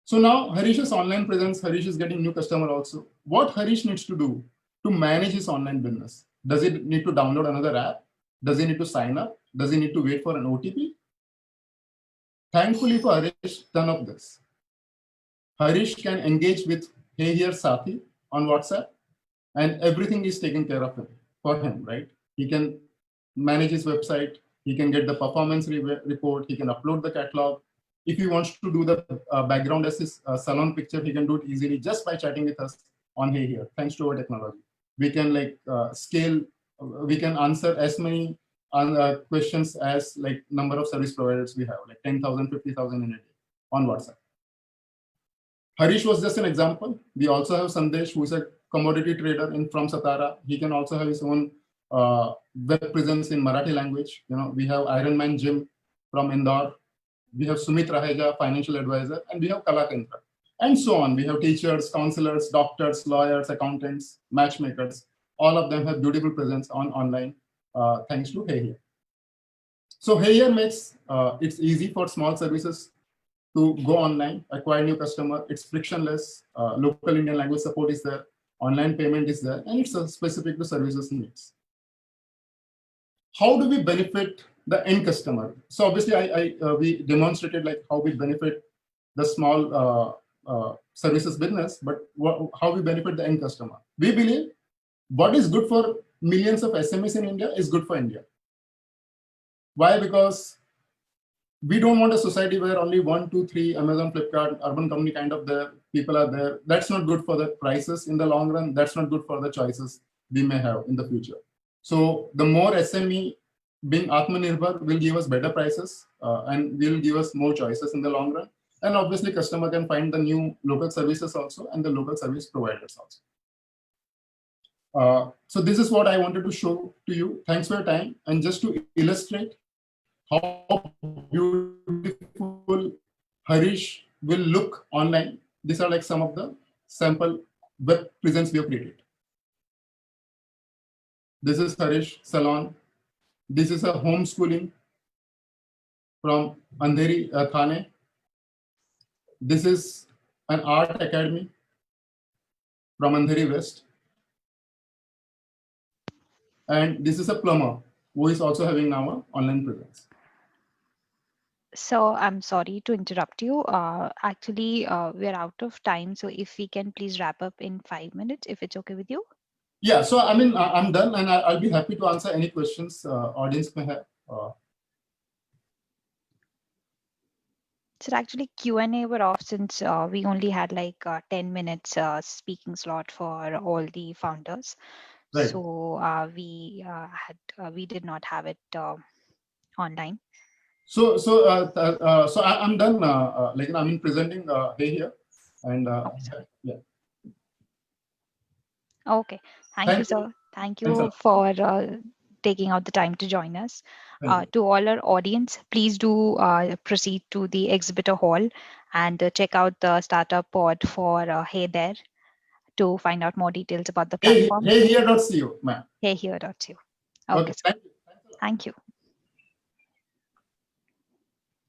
So now Harish's online presence, Harish is getting new customer also. What Harish needs to do to manage his online business? Does he need to download another app? Does he need to sign up? Does he need to wait for an OTP? Thankfully for Harish, none of this. Harish can engage with Hey Here Sathi on WhatsApp, and everything is taken care of for him, right? He can manage his website. He can get the performance report. He can upload the catalog. If he wants to do the background as his salon picture, he can do it easily just by chatting with us on Hey Here, thanks to our technology. We can scale, we can answer as many questions as number of service providers we have, 10,000, 50,000 in a day on WhatsApp. Harish was just an example. We also have Sandesh, who is a commodity trader from Satara. He can also have his own web presence in Marathi language. We have Ironman Jim from Indore. We have Sumit Raheja, financial advisor, and we have Kala Kendra, and so on. We have teachers, counselors, doctors, lawyers, accountants, matchmakers. All of them have beautiful presence online, thanks to Hey Here. So Hey Here makes it's easy for small services to go online, acquire new customer. It's frictionless. Local Indian language support is there. Online payment is there, and it's specific to services needs. How do we benefit the end customer? So obviously, we demonstrated how we benefit the small services business, but how we benefit the end customer. We believe what is good for millions of SMEs in India is good for India. Why? Because we don't want a society where only 1, 2, 3 Amazon, Flipkart, urban company kind of the people are there. That's not good for the prices in the long run. That's not good for the choices we may have in the future. So the more SME being Atmanirbhar will give us better prices and will give us more choices in the long run. And obviously, customer can find the new local services also and the local service providers also. So this is what I wanted to show to you. Thanks for your time. And just to illustrate how beautiful Harish will look online, these are like some of the sample web presence we have created. This is Harish Salon. This is a homeschooling from Andheri, Thane. This is an art academy from Andheri West. And this is a plumber who is also having now an online presence. So I'm sorry to interrupt you. Actually, we're out of time. So if we can please wrap up in 5 minutes, if it's okay with you. Yeah, so I mean, I'm done and I'll be happy to answer any questions audience may have. So actually Q&A were off since we only had like 10 minutes speaking slot for all the founders. Right. So we did not have it online. So I'm done. Like I'm presenting here, and yeah. Okay, thank you, sir. Thank you for taking out the time to join us. To all our audience, please do proceed to the exhibitor hall and check out the startup pod for Hey There to find out more details about the platform. Here.co, ma'am. Here.co. Okay, thank you. Thank you.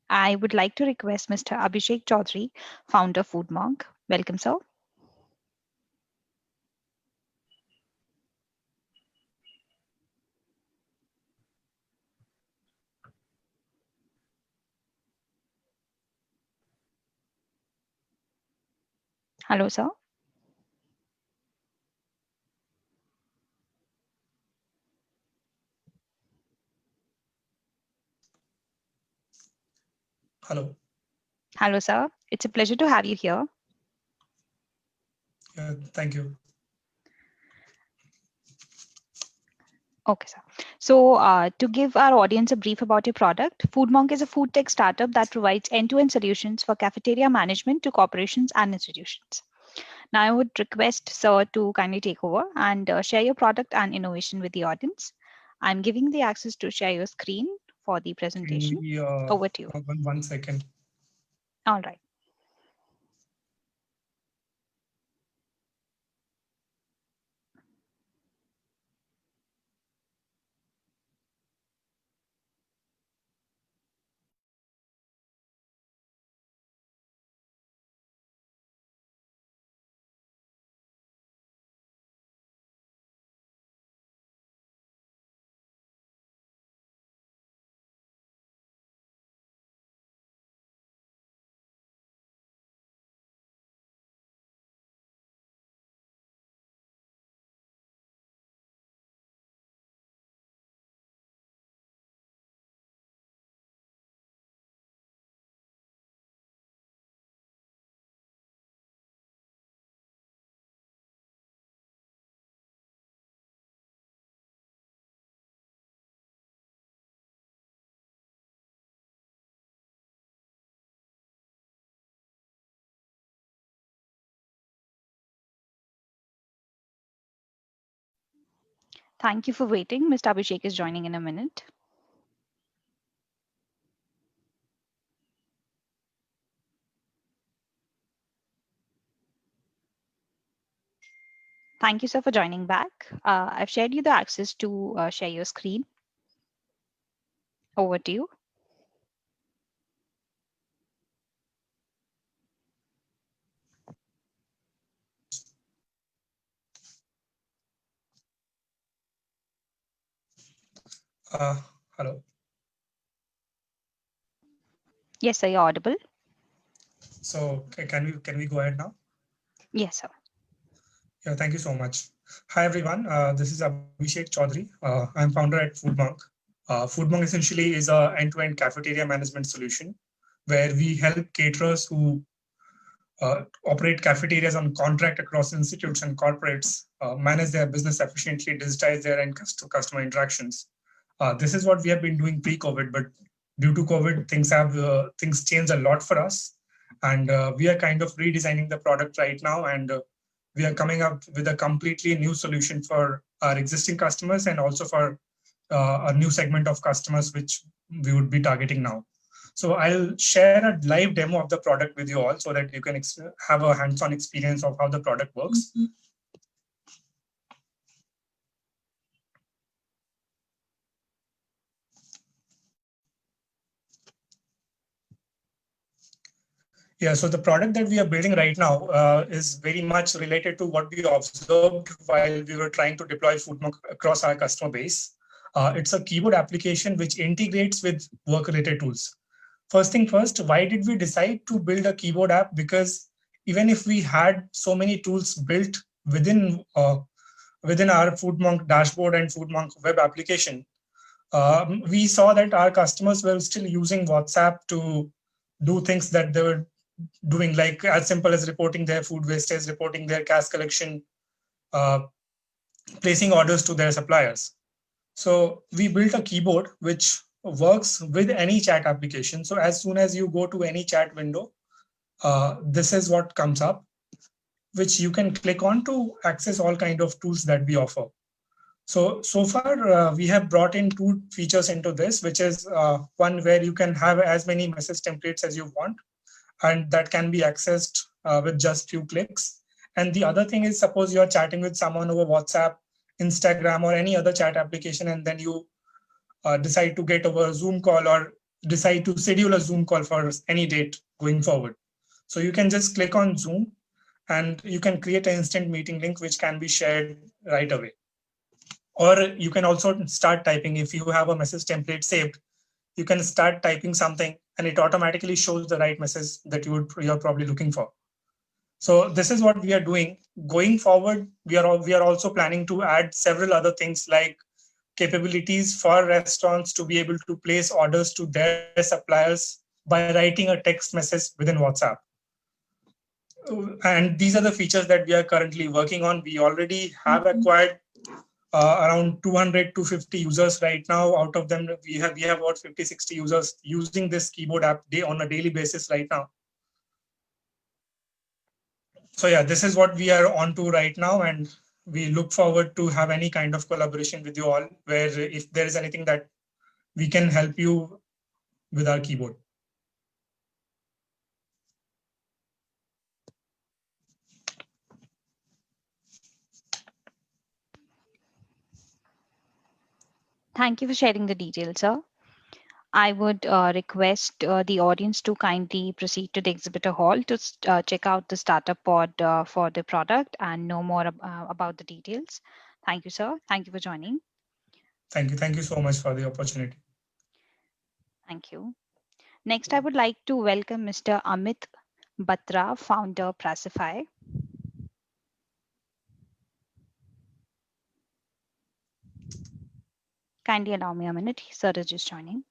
I would like to request Mr. Abhishek Chaudhary, founder Food Monk. Welcome, sir. Hello, sir. Hello. Hello, sir. It's a pleasure to have you here. Thank you. Okay, sir. So to give our audience a brief about your product, FoodMonk is a food tech startup that provides end-to-end solutions for cafeteria management to corporations and institutions. Now, I would request sir to kindly take over and share your product and innovation with the audience. I'm giving the access to share your screen for the presentation. Over to you. 1 second. All right. Thank you for waiting. Mr. Abhishek is joining in a minute. Thank you, sir, for joining back. I've shared you the access to share your screen. Over to you. Hello. Yes, sir, you're audible. So can we go ahead now? Yes, sir. Yeah, thank you so much. Hi, everyone. This is Abhishek Chaudhary. I'm founder at FoodMonk. FoodMonk essentially is an end-to-end cafeteria management solution where we help caterers who operate cafeterias on contract across institutes and corporates manage their business efficiently, digitize their end customer interactions. This is what we have been doing pre-COVID, but due to COVID, things changed a lot for us. And we are kind of redesigning the product right now, and we are coming up with a completely new solution for our existing customers and also for a new segment of customers which we would be targeting now. So I'll share a live demo of the product with you all so that you can have a hands-on experience of how the product works. Yeah, so the product that we are building right now is very much related to what we observed while we were trying to deploy FoodMonk across our customer base. It's a keyboard application which integrates with work-related tools. First thing first, why did we decide to build a keyboard app? Because even if we had so many tools built within our FoodMonk dashboard and FoodMonk web application, we saw that our customers were still using WhatsApp to do things that they were doing, like as simple as reporting their food wastage, reporting their cash collection, placing orders to their suppliers. So we built a keyboard which works with any chat application. So as soon as you go to any chat window, this is what comes up, which you can click on to access all kind of tools that we offer. So far, we have brought in two features into this, which is one where you can have as many message templates as you want, and that can be accessed with just few clicks. And the other thing is, suppose you're chatting with someone over WhatsApp, Instagram, or any other chat application, and then you decide to get over a Zoom call or decide to schedule a Zoom call for any date going forward. So you can just click on Zoom and you can create an instant meeting link which can be shared right away. Or you can also start typing. If you have a message template saved, you can start typing something and it automatically shows the right message that you're probably looking for. So this is what we are doing. Going forward, we are also planning to add several other things like capabilities for restaurants to be able to place orders to their suppliers by writing a text message within WhatsApp. And these are the features that we are currently working on. We already have acquired around 200 to 50 users right now. Out of them, we have about 50-60 users using this keyboard app on a daily basis right now. So yeah, this is what we are on to right now, and we look forward to have any kind of collaboration with you all, where if there is anything that we can help you with our keyboard. Thank you for sharing the details, sir. I would request the audience to kindly proceed to the exhibitor hall to check out the startup pod for the product and know more about the details. Thank you, sir. Thank you for joining. Thank you. Thank you so much for the opportunity. Thank you. Next, I would like to welcome Mr. Amit Batra, founder, Pracify. Kindly allow me a minute. Sir is just joining.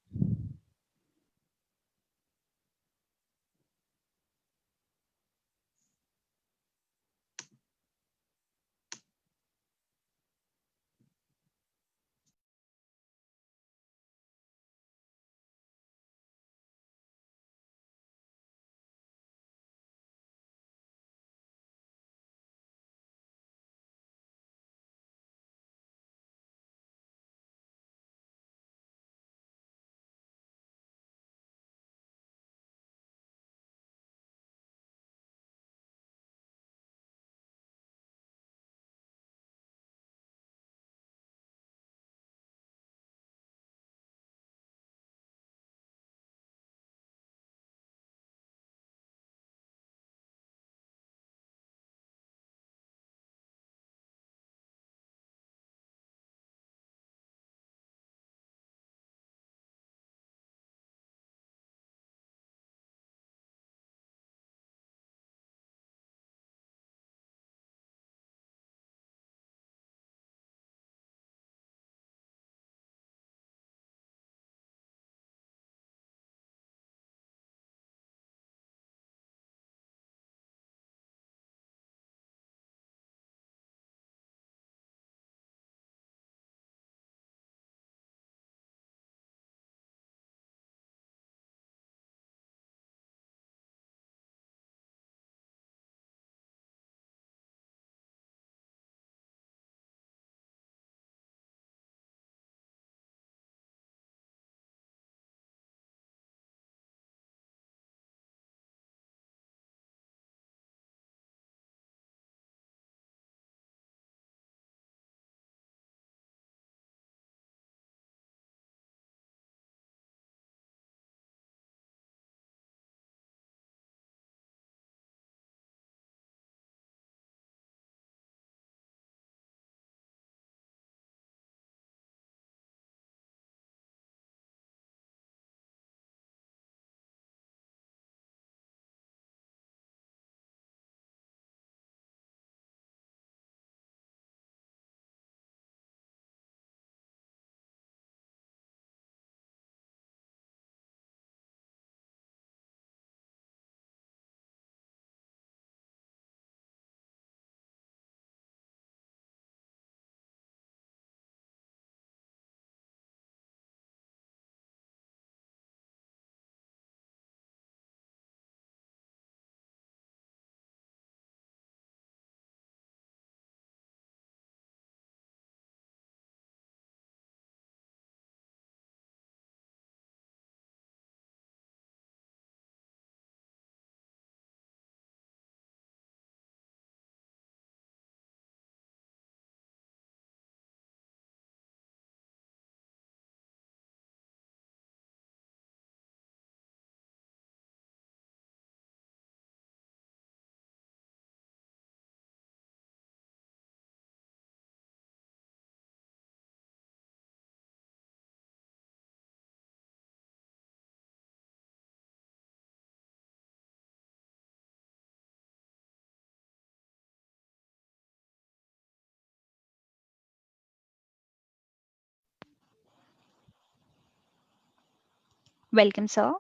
Welcome, sir.